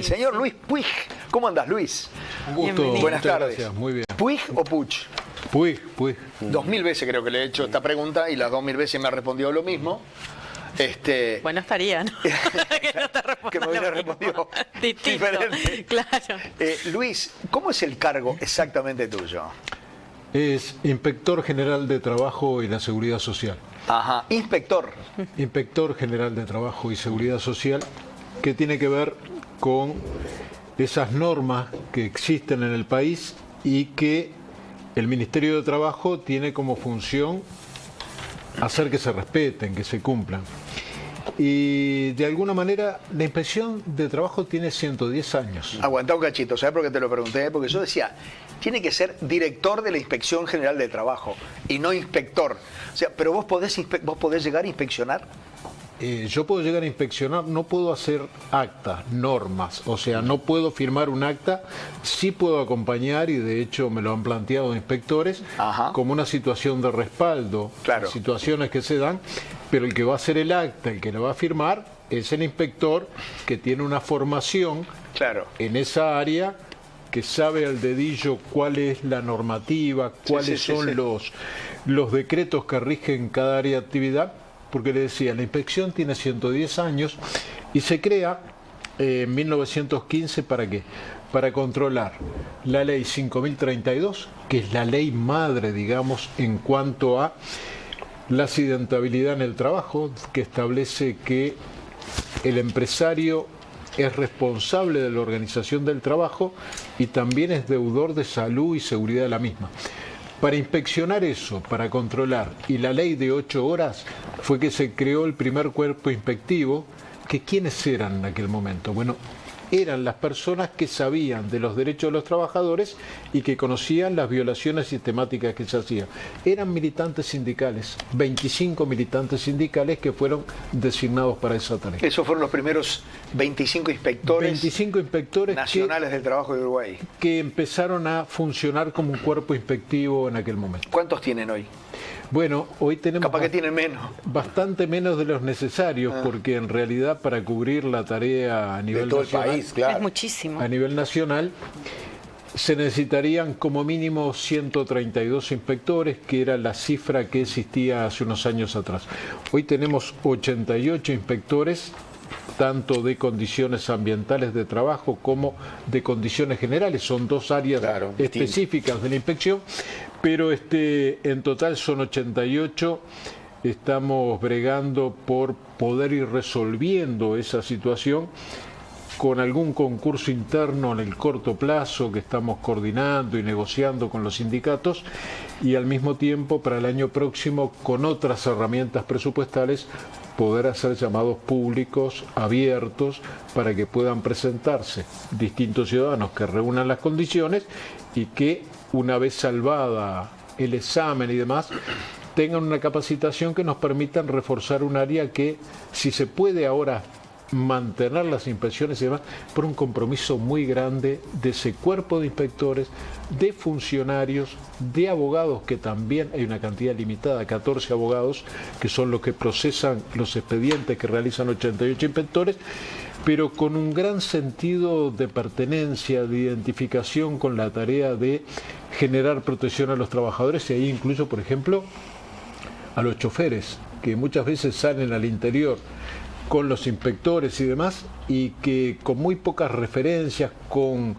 El señor Luis Puig. ¿Cómo andás, Luis? Un gusto. Bienvenido. Buenas tardes. Gracias, muy bien. ¿Puig o Puig? Puig. 2000 veces creo que le he hecho esta pregunta y las 2000 veces me ha respondido lo mismo. Bueno, estaría, ¿no? Que no te responda que me hubiera lo mismo. respondido Distinto, diferente. claro. Luis, ¿cómo es el cargo exactamente tuyo? Es Inspector General de Trabajo y la Seguridad Social. Ajá, inspector. Inspector General de Trabajo y Seguridad Social, que tiene que ver con esas normas que existen en el país y que el Ministerio de Trabajo tiene como función hacer que se respeten, que se cumplan. Y de alguna manera la Inspección de Trabajo tiene 110 años. Aguantá un cachito, ¿sabes por qué te lo pregunté? Porque yo decía, tiene que ser director de la Inspección General de Trabajo y no inspector. O sea, pero vos podés llegar a inspeccionar. Yo puedo llegar a inspeccionar, no puedo hacer actas, normas, o sea, no puedo firmar un acta, sí puedo acompañar, y de hecho me lo han planteado inspectores, Ajá. como una situación de respaldo, Claro. situaciones que se dan, pero el que va a hacer el acta, el que lo va a firmar, es el inspector que tiene una formación Claro. en esa área, que sabe al dedillo cuál es la normativa, cuáles son los decretos que rigen cada área de actividad. Porque le decía, la inspección tiene 110 años y se crea en 1915, ¿para qué? Para controlar la ley 5032, que es la ley madre, digamos, en cuanto a la accidentabilidad en el trabajo, que establece que el empresario es responsable de la organización del trabajo y también es deudor de salud y seguridad de la misma. Para inspeccionar eso, para controlar, y la ley de 8 horas, fue que se creó el primer cuerpo inspectivo, que ¿quiénes eran en aquel momento? Bueno, eran las personas que sabían de los derechos de los trabajadores y que conocían las violaciones sistemáticas que se hacían. Eran militantes sindicales, 25 militantes sindicales que fueron designados para esa tarea. Esos fueron los primeros 25 inspectores, 25 inspectores nacionales del trabajo de Uruguay. que empezaron a funcionar como un cuerpo inspectivo en aquel momento. ¿Cuántos tienen hoy? Bueno, hoy tenemos Capaz que tienen menos. bastante menos de los necesarios, porque en realidad para cubrir la tarea a nivel de todo nacional, el país, claro. Es muchísimo. a nivel nacional, se necesitarían como mínimo 132 inspectores, que era la cifra que existía hace unos años atrás. Hoy tenemos 88 inspectores, tanto de condiciones ambientales de trabajo como de condiciones generales. Son dos áreas específicas de la inspección, pero en total son 88. Estamos bregando por poder ir resolviendo esa situación con algún concurso interno en el corto plazo que estamos coordinando y negociando con los sindicatos, y al mismo tiempo para el año próximo con otras herramientas presupuestales poder hacer llamados públicos abiertos para que puedan presentarse distintos ciudadanos que reúnan las condiciones y que, una vez salvada el examen y demás, tengan una capacitación que nos permitan reforzar un área que, si se puede ahora mantener las inspecciones y demás, por un compromiso muy grande de ese cuerpo de inspectores, de funcionarios, de abogados, que también hay una cantidad limitada, 14 abogados, que son los que procesan los expedientes que realizan 88 inspectores, pero con un gran sentido de pertenencia, de identificación con la tarea de generar protección a los trabajadores, y ahí incluso, por ejemplo, a los choferes, que muchas veces salen al interior con los inspectores y demás, y que con muy pocas referencias, con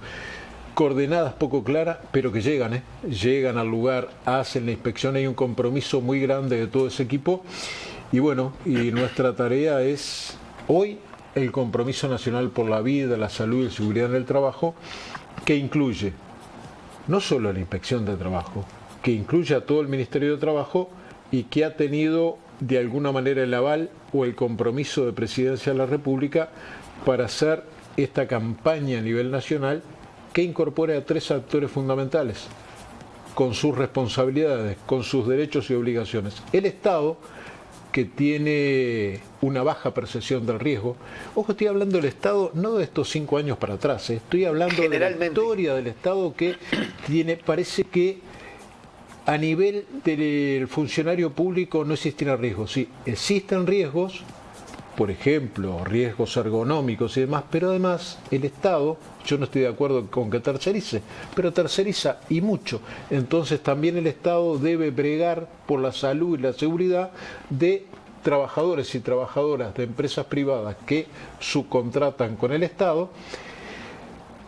coordenadas poco claras, pero que llegan al lugar, hacen la inspección. Hay un compromiso muy grande de todo ese equipo, y bueno, y nuestra tarea es hoy el compromiso nacional por la vida, la salud y la seguridad en el trabajo, que incluye no solo la Inspección de Trabajo, que incluye a todo el Ministerio de Trabajo, y que ha tenido de alguna manera el aval o el compromiso de Presidencia de la República para hacer esta campaña a nivel nacional que incorpore a 3 actores fundamentales, con sus responsabilidades, con sus derechos y obligaciones. El Estado, que tiene una baja percepción del riesgo. Ojo, estoy hablando del Estado no de estos 5 años para atrás, estoy hablando de la historia del Estado, que parece que a nivel del funcionario público no existirá riesgos. Sí, existen riesgos, por ejemplo, riesgos ergonómicos y demás, pero además el Estado, yo no estoy de acuerdo con que tercerice, pero terceriza y mucho. Entonces también el Estado debe bregar por la salud y la seguridad de trabajadores y trabajadoras de empresas privadas que subcontratan con el Estado,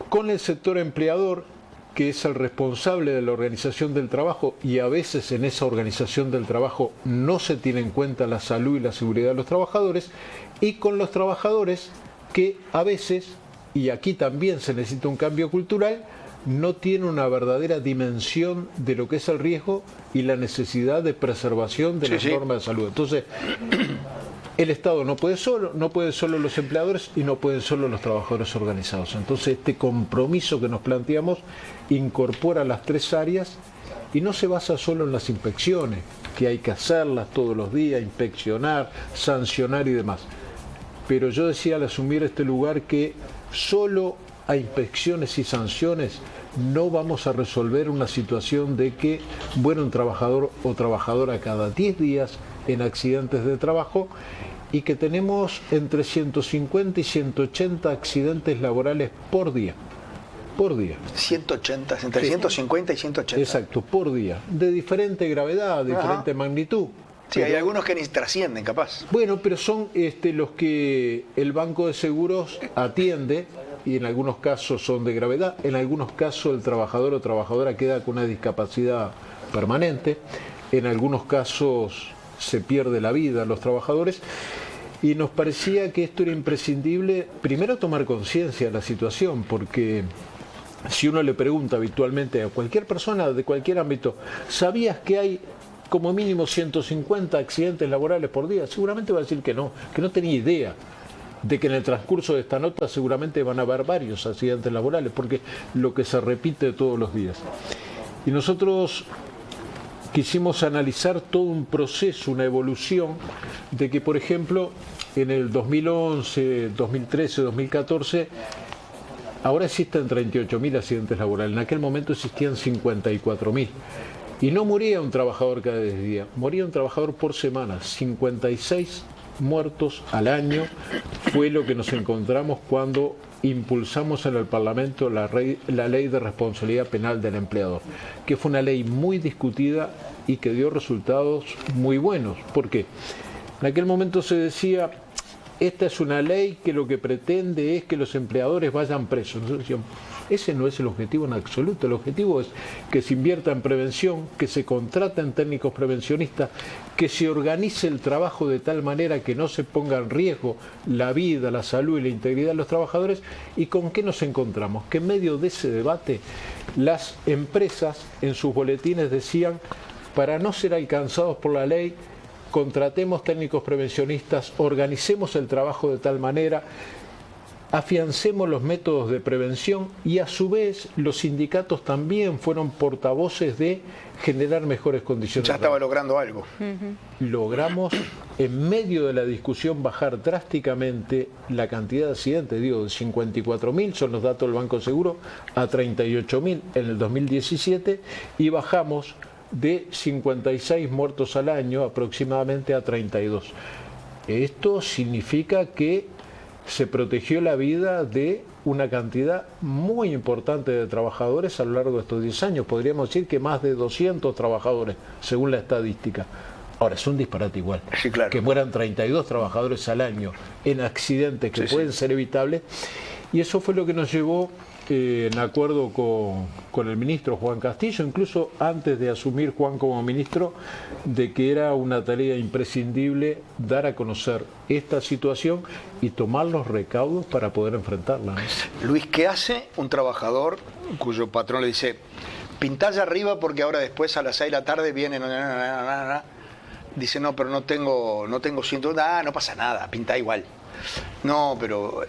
con el sector empleador, que es el responsable de la organización del trabajo, y a veces en esa organización del trabajo no se tiene en cuenta la salud y la seguridad de los trabajadores, y con los trabajadores que a veces, y aquí también se necesita un cambio cultural, no tienen una verdadera dimensión de lo que es el riesgo y la necesidad de preservación de las normas de salud. Entonces, el Estado no puede solo los empleadores y no pueden solo los trabajadores organizados. Entonces, este compromiso que nos planteamos incorpora las tres áreas y no se basa solo en las inspecciones, que hay que hacerlas todos los días, inspeccionar, sancionar y demás. Pero yo decía al asumir este lugar que solo a inspecciones y sanciones no vamos a resolver una situación de que muere un trabajador o trabajadora cada 10 días en accidentes de trabajo y que tenemos entre 150 y 180 accidentes laborales por día. Por día. 180, entre 150 y 180. Exacto, por día. De diferente gravedad, de diferente magnitud. Sí, pero hay algunos que ni trascienden, capaz. Bueno, pero son los que el Banco de Seguros atiende, y en algunos casos son de gravedad, en algunos casos el trabajador o trabajadora queda con una discapacidad permanente, en algunos casos se pierde la vida los trabajadores, y nos parecía que esto era imprescindible, primero tomar conciencia de la situación, porque si uno le pregunta habitualmente a cualquier persona de cualquier ámbito, ¿sabías que hay como mínimo 150 accidentes laborales por día? Seguramente va a decir que no tenía idea de que en el transcurso de esta nota seguramente van a haber varios accidentes laborales, porque lo que se repite todos los días. Y nosotros quisimos analizar todo un proceso, una evolución, de que, por ejemplo, en el 2011, 2013, 2014, ahora existen 38.000 accidentes laborales, en aquel momento existían 54.000. Y no moría un trabajador cada 10 días, moría un trabajador por semana. 56 muertos al año fue lo que nos encontramos cuando impulsamos en el Parlamento la ley de responsabilidad penal del empleador, que fue una ley muy discutida y que dio resultados muy buenos. ¿Por qué? En aquel momento se decía, esta es una ley que lo que pretende es que los empleadores vayan presos. Nosotros decíamos, ese no es el objetivo en absoluto. El objetivo es que se invierta en prevención, que se contraten técnicos prevencionistas, que se organice el trabajo de tal manera que no se ponga en riesgo la vida, la salud y la integridad de los trabajadores. ¿Y con qué nos encontramos? Que en medio de ese debate las empresas en sus boletines decían, para no ser alcanzados por la ley, contratemos técnicos prevencionistas, organicemos el trabajo de tal manera, afiancemos los métodos de prevención, y a su vez los sindicatos también fueron portavoces de generar mejores condiciones. Ya estaba logrando algo. Logramos en medio de la discusión bajar drásticamente la cantidad de accidentes, de 54.000, son los datos del Banco de Seguros, a 38.000 en el 2017, y bajamos de 56 muertos al año aproximadamente a 32. Esto significa que se protegió la vida de una cantidad muy importante de trabajadores a lo largo de estos 10 años. Podríamos decir que más de 200 trabajadores, según la estadística. Ahora, es un disparate igual. Sí, claro. Que mueran 32 trabajadores al año en accidentes que pueden ser evitables. Y eso fue lo que nos llevó, en acuerdo con el ministro Juan Castillo, incluso antes de asumir Juan como ministro, de que era una tarea imprescindible dar a conocer esta situación y tomar los recaudos para poder enfrentarla, ¿no? Luis, ¿qué hace un trabajador cuyo patrón le dice, pintá allá arriba porque ahora después a las 6 de la tarde vienen... Dice, no, pero no tengo síntomas. No pasa nada, pinta igual. No, pero...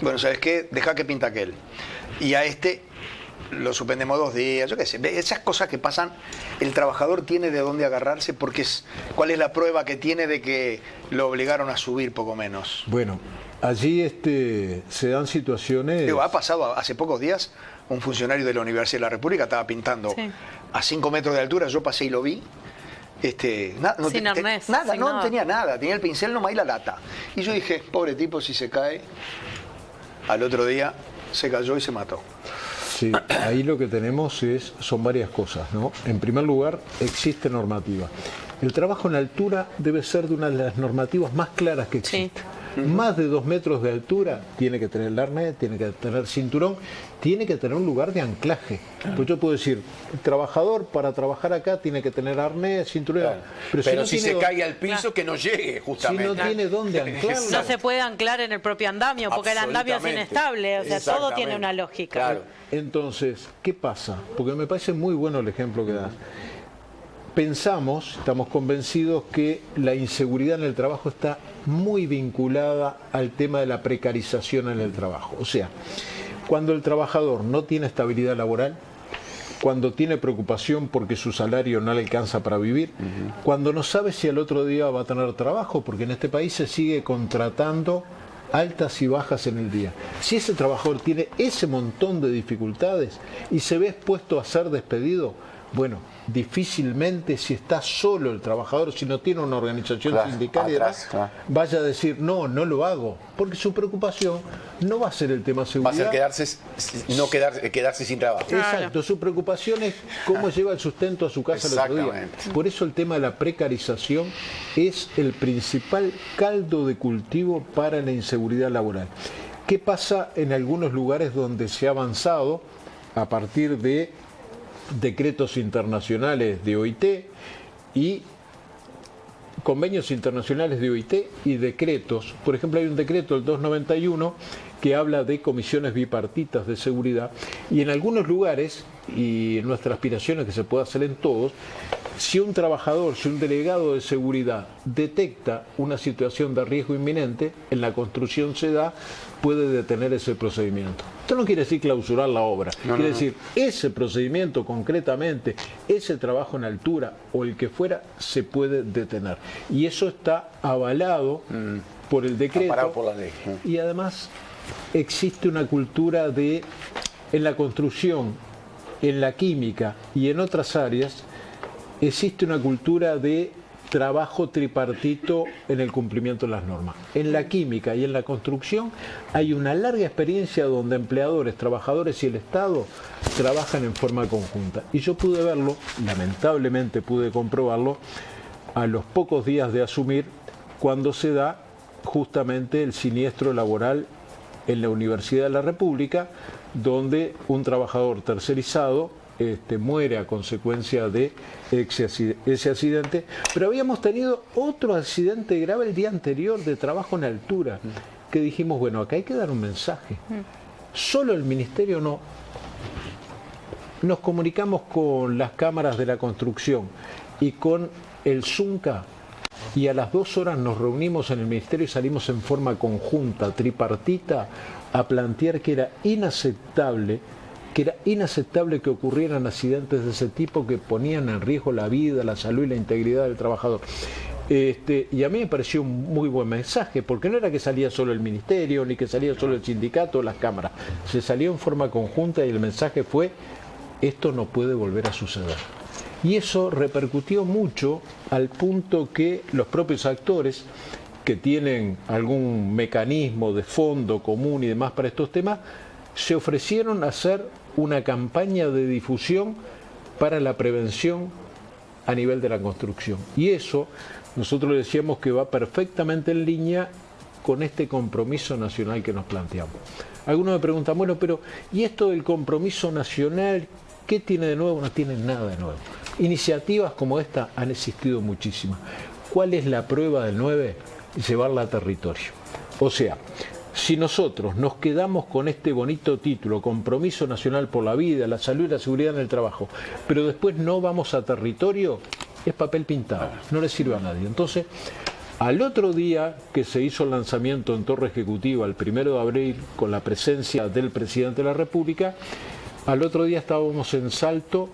bueno, ¿sabes qué? Deja que pinta aquel. Y a este lo suspendemos 2 días, yo qué sé. Esas cosas que pasan, el trabajador tiene de dónde agarrarse, porque ¿cuál es la prueba que tiene de que lo obligaron a subir poco menos? Bueno, allí se dan situaciones... Ha pasado hace pocos días, un funcionario de la Universidad de la República estaba pintando a 5 metros de altura, yo pasé y lo vi, Sin arnés, nada, sin no nada. tenía nada, tenía el pincel nomás y la lata. Y yo dije, pobre tipo, si se cae, al otro día se cayó y se mató. Sí, ahí lo que tenemos son varias cosas, ¿no? En primer lugar, existe normativa. El trabajo en altura debe ser de una de las normativas más claras que existe. Sí. Más de 2 metros de altura tiene que tener el arnés, tiene que tener cinturón, tiene que tener un lugar de anclaje. Pues yo puedo decir, el trabajador para trabajar acá tiene que tener arnés, cinturón. Claro. Pero no si tiene se dó- cae al piso, que no llegue, justamente. Si no tiene dónde anclarlo. No se puede anclar en el propio andamio, porque el andamio es Absolutamente. inestable, o sea, todo Exactamente. tiene una lógica. Claro. Entonces, ¿qué pasa? Porque me parece muy bueno el ejemplo que das. Estamos convencidos que la inseguridad en el trabajo está muy vinculada al tema de la precarización en el trabajo. O sea, cuando el trabajador no tiene estabilidad laboral, cuando tiene preocupación porque su salario no le alcanza para vivir, cuando no sabe si al otro día va a tener trabajo, porque en este país se sigue contratando altas y bajas en el día. Si ese trabajador tiene ese montón de dificultades y se ve expuesto a ser despedido, bueno, difícilmente si está solo el trabajador, si no tiene una organización Claro, sindical y atrás, demás, claro. vaya a decir, no lo hago, porque su preocupación no va a ser el tema Va a seguridad. ser quedarse sin trabajo. Exacto, su preocupación es cómo lleva el sustento a su casa el otro día. Exactamente. Por eso el tema de la precarización es el principal caldo de cultivo para la inseguridad laboral. ¿Qué pasa en algunos lugares donde se ha avanzado a partir de decretos internacionales de OIT y convenios internacionales de OIT y decretos? Por ejemplo, hay un decreto, el 291, que habla de comisiones bipartitas de seguridad, y en algunos lugares, y nuestra aspiración es que se pueda hacer en todos, si un trabajador, si un delegado de seguridad detecta una situación de riesgo inminente, en la construcción se da, puede detener ese procedimiento. Esto no quiere decir clausurar la obra, quiere decir ese procedimiento concretamente, ese trabajo en altura o el que fuera, se puede detener. Y eso está avalado por el decreto. Amparado por la ley. Y además existe una cultura en la construcción, en la química y en otras áreas, existe una cultura de trabajo tripartito en el cumplimiento de las normas. En la química y en la construcción hay una larga experiencia donde empleadores, trabajadores y el Estado trabajan en forma conjunta. Y yo pude verlo, lamentablemente pude comprobarlo, a los pocos días de asumir, cuando se da justamente el siniestro laboral en la Universidad de la República, donde un trabajador tercerizado muere a consecuencia de ese accidente, pero habíamos tenido otro accidente grave el día anterior de trabajo en altura, que dijimos, bueno, acá hay que dar un mensaje. Solo el Ministerio no. Nos comunicamos con las cámaras de la construcción y con el ZUNCA, y a las 2 horas nos reunimos en el Ministerio y salimos en forma conjunta, tripartita, a plantear que era inaceptable que ocurrieran accidentes de ese tipo que ponían en riesgo la vida, la salud y la integridad del trabajador. Y a mí me pareció un muy buen mensaje, porque no era que salía solo el Ministerio, ni que salía solo el sindicato o las cámaras. Se salió en forma conjunta y el mensaje fue, esto no puede volver a suceder. Y eso repercutió mucho al punto que los propios actores que tienen algún mecanismo de fondo común y demás para estos temas, se ofrecieron a hacer una campaña de difusión para la prevención a nivel de la construcción. Y eso nosotros le decíamos que va perfectamente en línea con este compromiso nacional que nos planteamos. Algunos me preguntan, bueno, pero ¿y esto del compromiso nacional qué tiene de nuevo? No tiene nada de nuevo. Iniciativas como esta han existido muchísimas. ¿Cuál es la prueba del 9? Llevarla a territorio. O sea, si nosotros nos quedamos con este bonito título, Compromiso Nacional por la Vida, la Salud y la Seguridad en el Trabajo, pero después no vamos a territorio, es papel pintado, no le sirve a nadie. Entonces, al otro día que se hizo el lanzamiento en Torre Ejecutiva, el 1 de abril, con la presencia del Presidente de la República, al otro día estábamos en Salto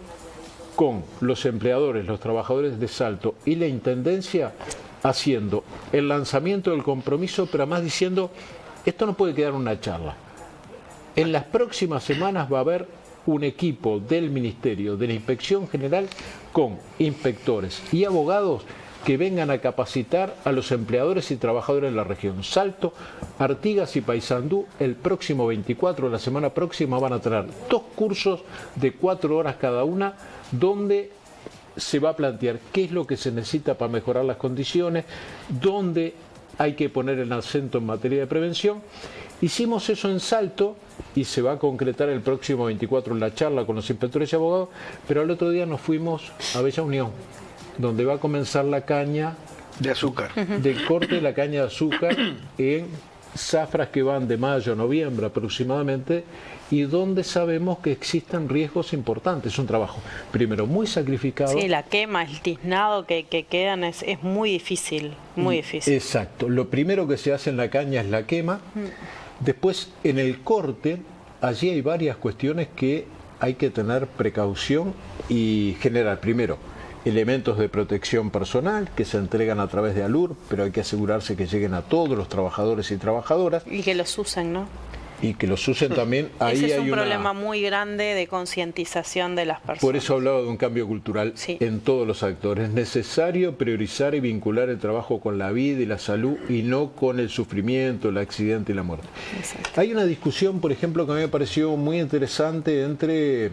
con los empleadores, los trabajadores de Salto y la Intendencia haciendo el lanzamiento del compromiso, pero además diciendo, esto no puede quedar una charla. En las próximas semanas va a haber un equipo del Ministerio de la Inspección General con inspectores y abogados que vengan a capacitar a los empleadores y trabajadores de la región. Salto, Artigas y Paysandú, el próximo 24, la semana próxima, van a tener 2 cursos de 4 horas cada una, donde se va a plantear qué es lo que se necesita para mejorar las condiciones, dónde hay que poner el acento en materia de prevención. Hicimos eso en Salto y se va a concretar el próximo 24 en la charla con los inspectores y abogados, pero al otro día nos fuimos a Bella Unión, donde va a comenzar la caña de azúcar, del corte de la caña de azúcar en zafras que van de mayo a noviembre aproximadamente, y donde sabemos que existen riesgos importantes. Es un trabajo, primero, muy sacrificado. Sí, la quema, el tiznado que quedan es muy difícil, muy difícil. Exacto. Lo primero que se hace en la caña es la quema. Después, en el corte, allí hay varias cuestiones que hay que tener precaución y generar, primero, elementos de protección personal que se entregan a través de ALUR, pero hay que asegurarse que lleguen a todos los trabajadores y trabajadoras. Y que los usen, ¿no? Y que los usen también. Ahí ese es hay un problema muy grande de concientización de las personas. Por eso hablaba de un cambio cultural sí. en todos los actores. Es necesario priorizar y vincular el trabajo con la vida y la salud y no con el sufrimiento, el accidente y la muerte. Exacto. Hay una discusión, por ejemplo, que a mí me pareció muy interesante entre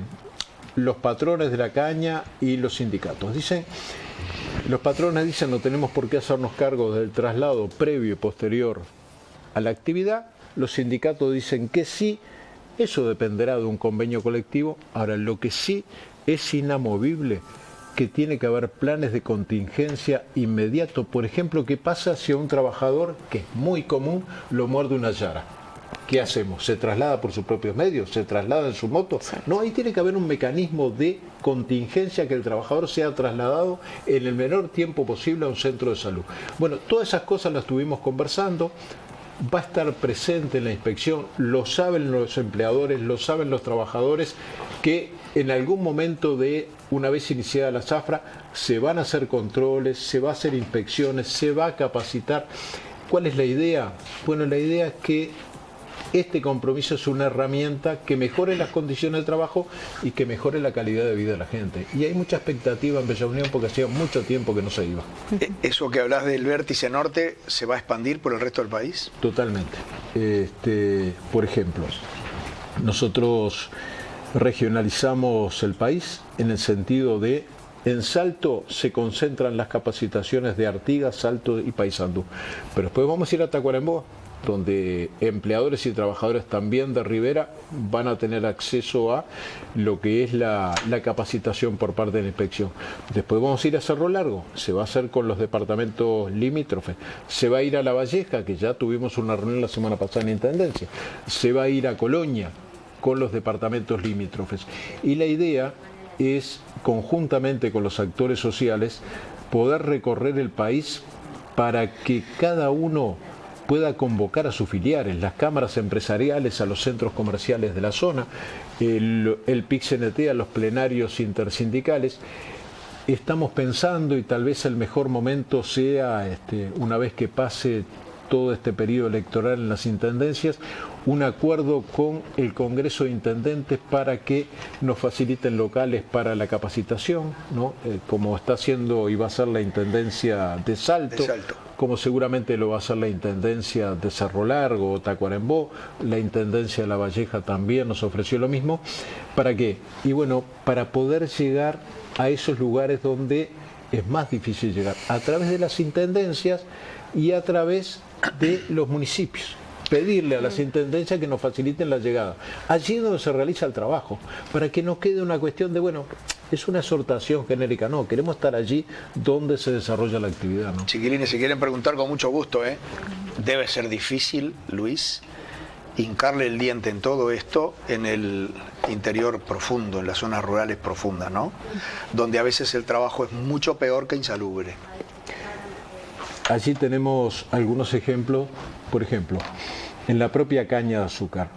los patrones de la caña y los sindicatos. Los patrones dicen no tenemos por qué hacernos cargo del traslado previo y posterior a la actividad. Los sindicatos dicen que sí, eso dependerá de un convenio colectivo. Ahora, lo que sí es inamovible, que tiene que haber planes de contingencia inmediato. Por ejemplo, ¿qué pasa si a un trabajador, que es muy común, lo muerde una yara? ¿Qué hacemos? ¿Se traslada por sus propios medios? ¿Se traslada en su moto? No, ahí tiene que haber un mecanismo de contingencia, que el trabajador sea trasladado en el menor tiempo posible a un centro de salud. Bueno, todas esas cosas las estuvimos conversando. Va a estar presente en la inspección, lo saben los empleadores, lo saben los trabajadores, que en algún momento de una vez iniciada la zafra se van a hacer controles, se va a hacer inspecciones, se va a capacitar. ¿Cuál es la idea? Bueno, la idea es que este compromiso es una herramienta que mejore las condiciones de trabajo y que mejore la calidad de vida de la gente. Y hay mucha expectativa en Bella Unión porque hacía mucho tiempo que no se iba. ¿Eso que hablas del vértice norte se va a expandir por el resto del país? Totalmente. Por ejemplo, nosotros regionalizamos el país en el sentido de en Salto se concentran las capacitaciones de Artigas, Salto y Paysandú. Pero después vamos a ir a Tacuarembó, donde empleadores y trabajadores también de Rivera van a tener acceso a lo que es la capacitación por parte de la inspección. Después vamos a ir a Cerro Largo, se va a hacer con los departamentos limítrofes. Se va a ir a La Valleja, que ya tuvimos una reunión la semana pasada en Intendencia. Se va a ir a Colonia con los departamentos limítrofes. Y la idea es, conjuntamente con los actores sociales, poder recorrer el país para que cada uno pueda convocar a sus filiales, las cámaras empresariales a los centros comerciales de la zona, el PIC-CNT a los plenarios intersindicales. Estamos pensando, y tal vez el mejor momento sea, una vez que pase todo este periodo electoral en las intendencias, un acuerdo con el Congreso de Intendentes para que nos faciliten locales para la capacitación, ¿no? Como está haciendo y va a ser la Intendencia de Salto, como seguramente lo va a hacer la Intendencia de Cerro Largo o Tacuarembó, la Intendencia de La Valleja también nos ofreció lo mismo. ¿Para qué? Y bueno, para poder llegar a esos lugares donde es más difícil llegar, a través de las intendencias y a través de los municipios. Pedirle a las intendencias que nos faciliten la llegada, allí donde se realiza el trabajo, para que no quede una cuestión de, bueno, es una exhortación genérica, no, queremos estar allí donde se desarrolla la actividad, ¿no? Chiquilines, si quieren preguntar, con mucho gusto, ¿eh? Debe ser difícil, Luis, hincarle el diente en todo esto en el interior profundo, en las zonas rurales profundas, ¿no? Donde a veces el trabajo es mucho peor que insalubre. Allí tenemos algunos ejemplos, por ejemplo, en la propia caña de azúcar.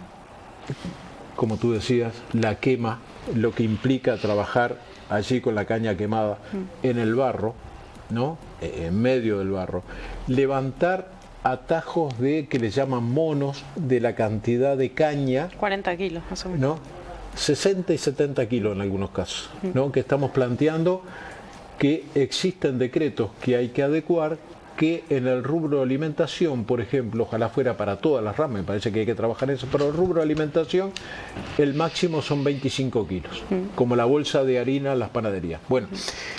Como tú decías, la quema, lo que implica trabajar allí con la caña quemada en el barro, ¿no? En medio del barro. Levantar atajos que le llaman monos, de la cantidad de caña. 40 kilos, más o menos. ¿No? 60 y 70 kilos en algunos casos, ¿no? Que estamos planteando que existen decretos que hay que adecuar, que en el rubro de alimentación, por ejemplo, ojalá fuera para todas las ramas, me parece que hay que trabajar en eso, pero el rubro de alimentación, el máximo son 25 kilos, como la bolsa de harina en las panaderías. Bueno,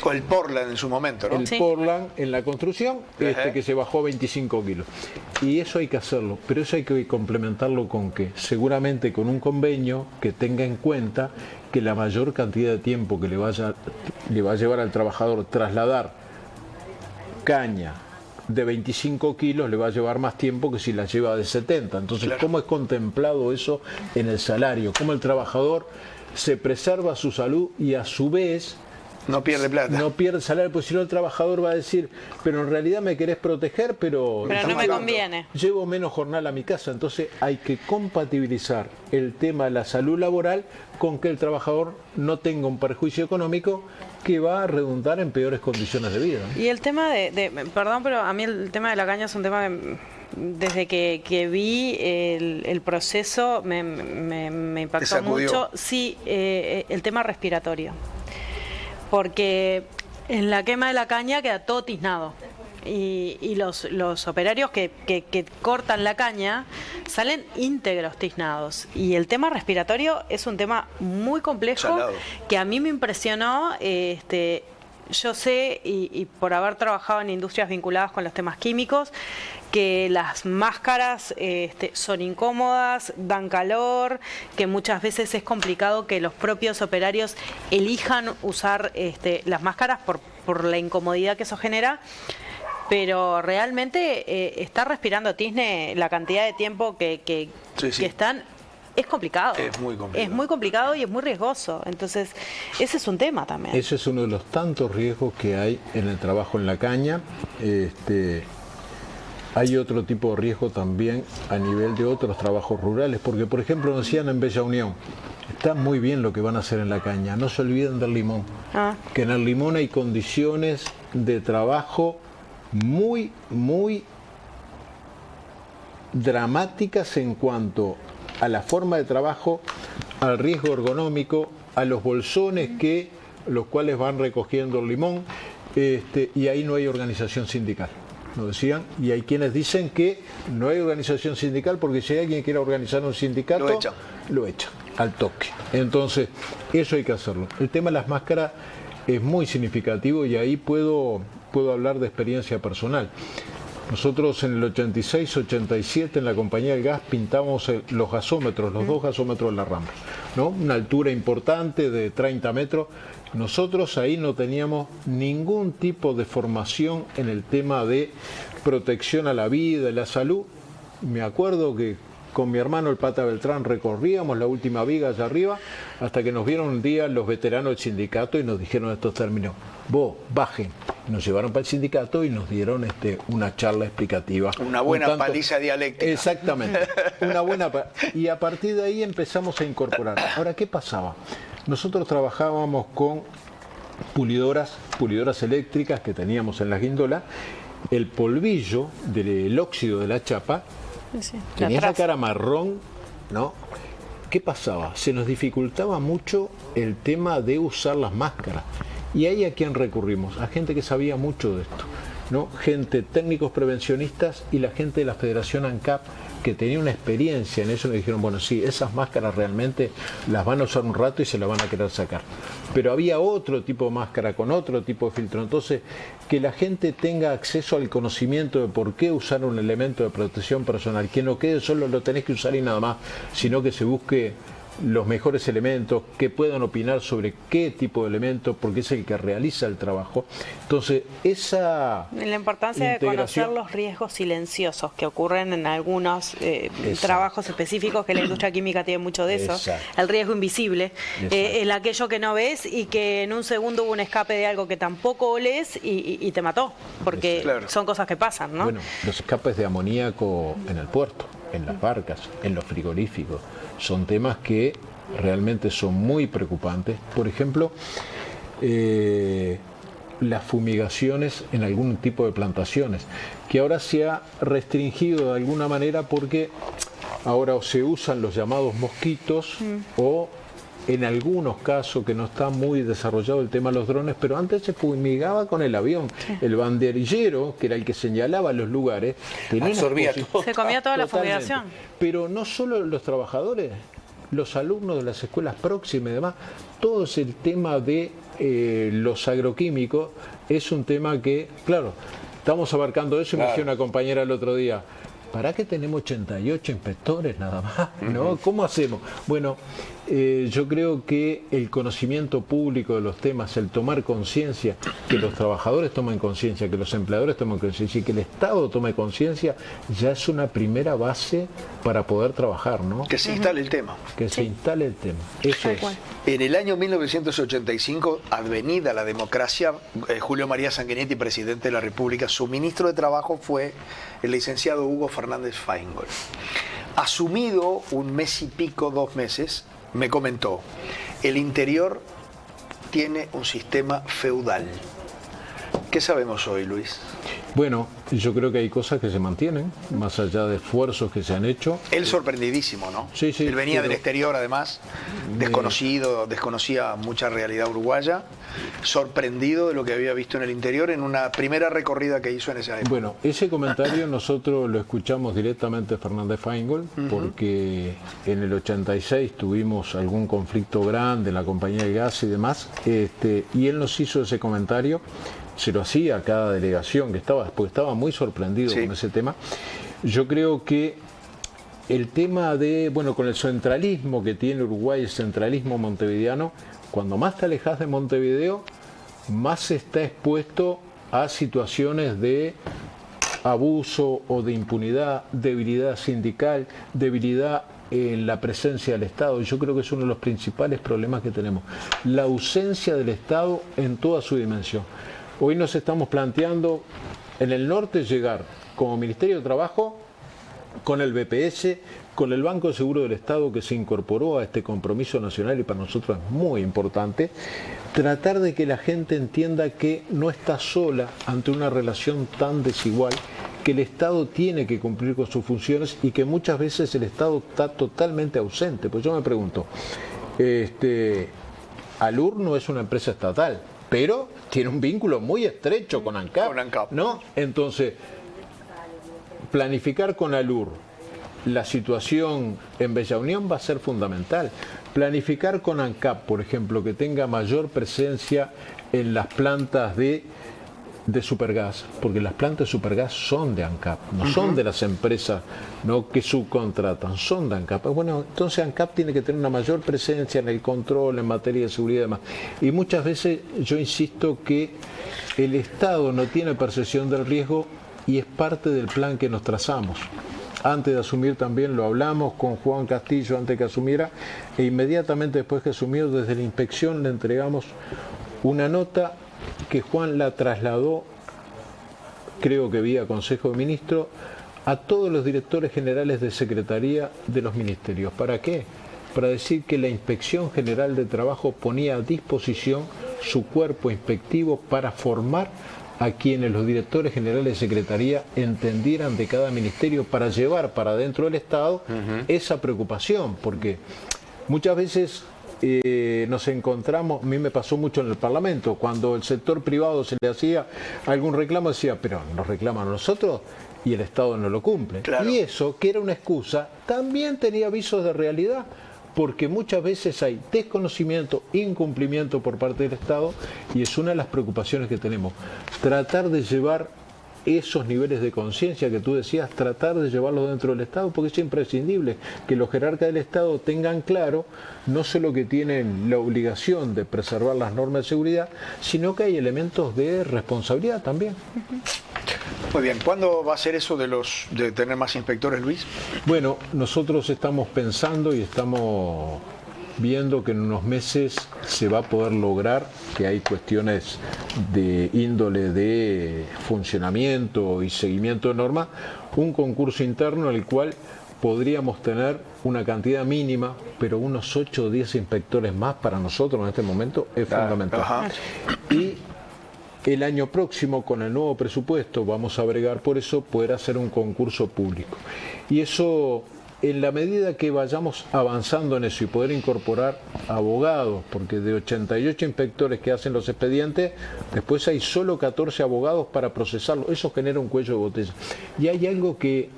O el Portland en su momento, ¿no? el Portland en la construcción, que se bajó 25 kilos. Y eso hay que hacerlo, pero eso hay que complementarlo con que seguramente con un convenio que tenga en cuenta que la mayor cantidad de tiempo que le va a llevar al trabajador trasladar caña de 25 kilos le va a llevar más tiempo que si la lleva de 70. Entonces, Claro. ¿cómo es contemplado eso en el salario? ¿Cómo el trabajador se preserva su salud y a su vez No pierde plata. no pierde salario? Pues si no, el trabajador va a decir, pero en realidad me querés proteger, pero Pero no me pagando. conviene. llevo menos jornal a mi casa. Entonces hay que compatibilizar el tema de la salud laboral con que el trabajador no tenga un perjuicio económico que va a redundar en peores condiciones de vida. Y el tema perdón, pero a mí el tema de la caña es un tema que desde que vi el proceso me impactó sacudió. mucho. Sí, el tema respiratorio. Porque en la quema de la caña queda todo tiznado. Y los operarios que cortan la caña salen íntegros tiznados. Y el tema respiratorio es un tema muy complejo Salado. que a mí me impresionó. Yo sé, y por haber trabajado en industrias vinculadas con los temas químicos, que las máscaras son incómodas, dan calor, que muchas veces es complicado que los propios operarios elijan usar las máscaras por la incomodidad que eso genera. Pero realmente estar respirando tizne la cantidad de tiempo que Sí. están es complicado. Es muy complicado. Es muy complicado y es muy riesgoso. Entonces, ese es un tema también. Ese es uno de los tantos riesgos que hay en el trabajo en la caña. Hay otro tipo de riesgo también a nivel de otros trabajos rurales, porque por ejemplo nos decían en Bella Unión, está muy bien lo que van a hacer en la caña, no se olviden del limón, que en el limón hay condiciones de trabajo muy, muy dramáticas en cuanto a la forma de trabajo, al riesgo ergonómico, a los bolsones los cuales van recogiendo el limón, y ahí no hay organización sindical. Nos decían, y hay quienes dicen que no hay organización sindical porque si alguien quiere organizar un sindicato, lo echan al toque. Entonces, eso hay que hacerlo. El tema de las máscaras es muy significativo y ahí puedo hablar de experiencia personal. Nosotros en el 86-87 en la compañía del gas pintamos los gasómetros, los dos gasómetros de la rampa, ¿no? Una altura importante de 30 metros. Nosotros ahí no teníamos ningún tipo de formación en el tema de protección a la vida y la salud. Me acuerdo que con mi hermano el Pata Beltrán recorríamos la última viga allá arriba hasta que nos vieron un día los veteranos del sindicato y nos dijeron estos términos: vos, bajen. Nos llevaron para el sindicato y nos dieron una charla explicativa. Una buena paliza dialéctica. Exactamente. Y a partir de ahí empezamos a incorporar. Ahora, ¿qué pasaba? Nosotros trabajábamos con pulidoras eléctricas que teníamos en las guindolas. El polvillo del óxido de la chapa tenía esa cara marrón, ¿no? ¿Qué pasaba? Se nos dificultaba mucho el tema de usar las máscaras. Y ahí a quién recurrimos, a gente que sabía mucho de esto, ¿no? Gente, técnicos prevencionistas y la gente de la Federación ANCAP que tenía una experiencia en eso. Nos dijeron, bueno, sí, esas máscaras realmente las van a usar un rato y se las van a querer sacar. Pero había otro tipo de máscara con otro tipo de filtro. Entonces, que la gente tenga acceso al conocimiento de por qué usar un elemento de protección personal, que no quede solo lo tenés que usar y nada más, sino que se busque los mejores elementos, que puedan opinar sobre qué tipo de elementos, porque es el que realiza el trabajo. Entonces, esa la importancia de conocer los riesgos silenciosos que ocurren en algunos trabajos específicos, que la industria química tiene mucho de eso. El riesgo invisible, el aquello que no ves y que en un segundo hubo un escape de algo que tampoco olés y te mató, porque son cosas que pasan, ¿no? Bueno, los escapes de amoníaco en el puerto, en las barcas, en los frigoríficos, son temas que realmente son muy preocupantes. Por ejemplo, las fumigaciones en algún tipo de plantaciones, que ahora se ha restringido de alguna manera porque ahora se usan los llamados mosquitos o en algunos casos que no está muy desarrollado el tema de los drones, pero antes se fumigaba con el avión. Sí. El banderillero, que era el que señalaba los lugares, tenía absorbía todo. Se comía toda totalmente. La fumigación. Pero no solo los trabajadores, los alumnos de las escuelas próximas y demás, todo es el tema de los agroquímicos, es un tema que, claro, estamos abarcando eso y me decía una compañera el otro día, ¿para qué tenemos 88 inspectores nada más? ¿No? ¿Cómo hacemos? Bueno, yo creo que el conocimiento público de los temas, el tomar conciencia, que los trabajadores tomen conciencia, que los empleadores tomen conciencia y que el Estado tome conciencia, ya es una primera base para poder trabajar, ¿no? Que se instale el tema. Que se instale el tema. Eso es. En el año 1985, advenida la democracia, Julio María Sanguinetti, presidente de la República, su ministro de Trabajo fue el licenciado Hugo Fernández Feingold. Asumido un mes y pico, 2 meses, me comentó, el interior tiene un sistema feudal. ¿Qué sabemos hoy, Luis? Bueno, yo creo que hay cosas que se mantienen, más allá de esfuerzos que se han hecho. Él sorprendidísimo, ¿no? Sí, sí. Él venía del exterior, además, desconocía mucha realidad uruguaya, sorprendido de lo que había visto en el interior en una primera recorrida que hizo en esa época. Bueno, ese comentario nosotros lo escuchamos directamente de Fernández Feingold, porque en el 86 tuvimos algún conflicto grande en la compañía de gas y demás, y él nos hizo ese comentario. Se lo hacía a cada delegación que estaba, porque estaba muy sorprendido con ese tema. Yo creo que el tema de, bueno, con el centralismo que tiene Uruguay, el centralismo montevideano, cuando más te alejas de Montevideo, más se está expuesto a situaciones de abuso o de impunidad, debilidad sindical, debilidad en la presencia del Estado. Yo creo que es uno de los principales problemas que tenemos. La ausencia del Estado en toda su dimensión. Hoy nos estamos planteando en el norte llegar como Ministerio de Trabajo con el BPS, con el Banco de Seguro del Estado que se incorporó a este compromiso nacional y para nosotros es muy importante, tratar de que la gente entienda que no está sola ante una relación tan desigual, que el Estado tiene que cumplir con sus funciones y que muchas veces el Estado está totalmente ausente. Pues yo me pregunto, Alur no es una empresa estatal, pero tiene un vínculo muy estrecho con ANCAP, ¿no? Entonces, planificar con Alur la situación en Bella Unión va a ser fundamental. Planificar con ANCAP, por ejemplo, que tenga mayor presencia en las plantas de Supergas, porque las plantas de Supergas son de ANCAP, no son de las empresas que subcontratan, son de ANCAP. Bueno, entonces ANCAP tiene que tener una mayor presencia en el control, en materia de seguridad y demás. Y muchas veces yo insisto que el Estado no tiene percepción del riesgo y es parte del plan que nos trazamos. Antes de asumir también lo hablamos con Juan Castillo antes que asumiera, e inmediatamente después que asumió, desde la inspección le entregamos una nota que Juan la trasladó, creo que vía Consejo de Ministros, a todos los directores generales de Secretaría de los ministerios. ¿Para qué? Para decir que la Inspección General de Trabajo ponía a disposición su cuerpo inspectivo para formar a quienes los directores generales de Secretaría entendieran de cada ministerio, para llevar para dentro del Estado esa preocupación, porque muchas veces nos encontramos, a mí me pasó mucho en el Parlamento, cuando el sector privado se le hacía algún reclamo, decía, pero nos reclaman a nosotros y el Estado no lo cumple. Claro. Y eso, que era una excusa, también tenía visos de realidad, porque muchas veces hay desconocimiento, incumplimiento por parte del Estado, y es una de las preocupaciones que tenemos. Tratar de llevar esos niveles de conciencia que tú decías, tratar de llevarlos dentro del Estado, porque es imprescindible que los jerarcas del Estado tengan claro no solo que tienen la obligación de preservar las normas de seguridad, sino que hay elementos de responsabilidad también. Muy bien, ¿cuándo va a ser eso de tener más inspectores, Luis? Bueno, nosotros estamos pensando y estamos viendo que en unos meses se va a poder lograr, que hay cuestiones de índole de funcionamiento y seguimiento de normas, un concurso interno en el cual podríamos tener una cantidad mínima, pero unos 8 o 10 inspectores más para nosotros en este momento es fundamental. Y el año próximo, con el nuevo presupuesto, vamos a bregar por eso, poder hacer un concurso público. Y eso en la medida que vayamos avanzando en eso y poder incorporar abogados, porque de 88 inspectores que hacen los expedientes, después hay solo 14 abogados para procesarlo. Eso genera un cuello de botella. Y hay algo que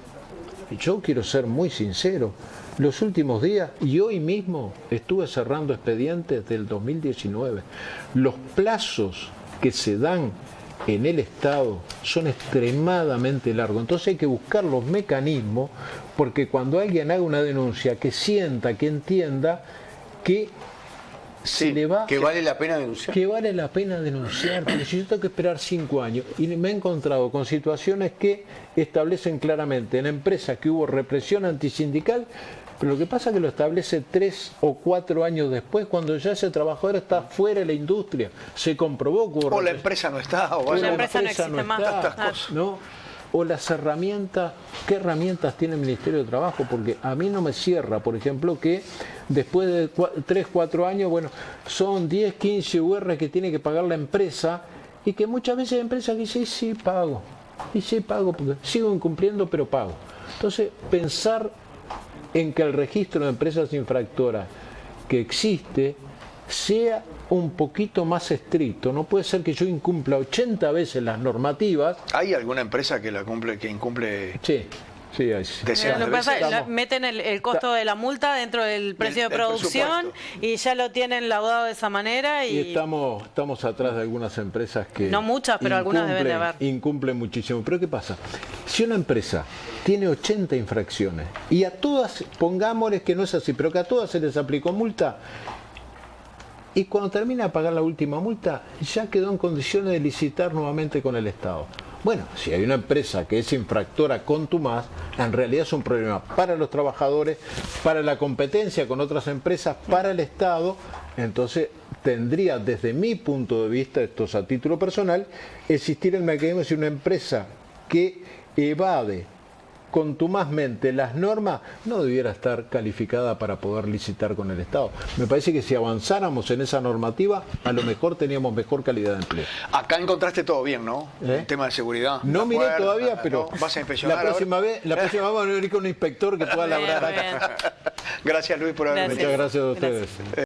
yo quiero ser muy sincero. Los últimos días y hoy mismo estuve cerrando expedientes del 2019. Los plazos que se dan en el Estado son extremadamente largos. Entonces hay que buscar los mecanismos, porque cuando alguien haga una denuncia, que sienta, que entienda que se le va... Que vale la pena denunciar. Que vale la pena denunciar, porque si yo tengo que esperar 5 años, y me he encontrado con situaciones que establecen claramente en empresas que hubo represión antisindical, pero lo que pasa es que lo establece 3 o 4 años después, cuando ya ese trabajador está fuera de la industria, se comprobó que hubo O la empresa no está, O la empresa no existe más. ¿no? O las herramientas, ¿qué herramientas tiene el Ministerio de Trabajo? Porque a mí no me cierra, por ejemplo, que después de 3, 4 años, bueno, son 10, 15 UR que tiene que pagar la empresa, y que muchas veces hay empresas que dicen, sí, pago, porque sigo incumpliendo, pero pago. Entonces, pensar en que el registro de empresas infractoras que existe sea un poquito más estricto. No puede ser que yo incumpla 80 veces las normativas. ¿Hay alguna empresa que incumple? Sí, hay. Decenas Lo de que pasa veces? es que meten el costo de la multa dentro del precio de del producción presupuesto. y ya lo tienen laudado de esa manera. Y estamos atrás de algunas empresas que... No muchas, pero algunas deben de haber. Incumplen muchísimo. Pero ¿qué pasa? Si una empresa tiene 80 infracciones y a todas, pongámosles que no es así, pero que a todas se les aplicó multa, y cuando termina de pagar la última multa, ya quedó en condiciones de licitar nuevamente con el Estado. Bueno, si hay una empresa que es infractora contumaz, en realidad es un problema para los trabajadores, para la competencia con otras empresas, para el Estado. Entonces tendría, desde mi punto de vista, esto es a título personal, existir el mecanismo de si una empresa que evade contumazmente las normas no debiera estar calificada para poder licitar con el Estado. Me parece que si avanzáramos en esa normativa, a lo mejor teníamos mejor calidad de empleo. Acá encontraste todo bien, ¿no? El tema de seguridad. No La miré puerta, todavía, pero ¿no? ¿Vas a inspeccionar la próxima ahora? vez vamos a venir con un inspector que pueda Bien, labrar bien. acá. Gracias, Luis, por haberme Gracias. Muchas gracias a ustedes.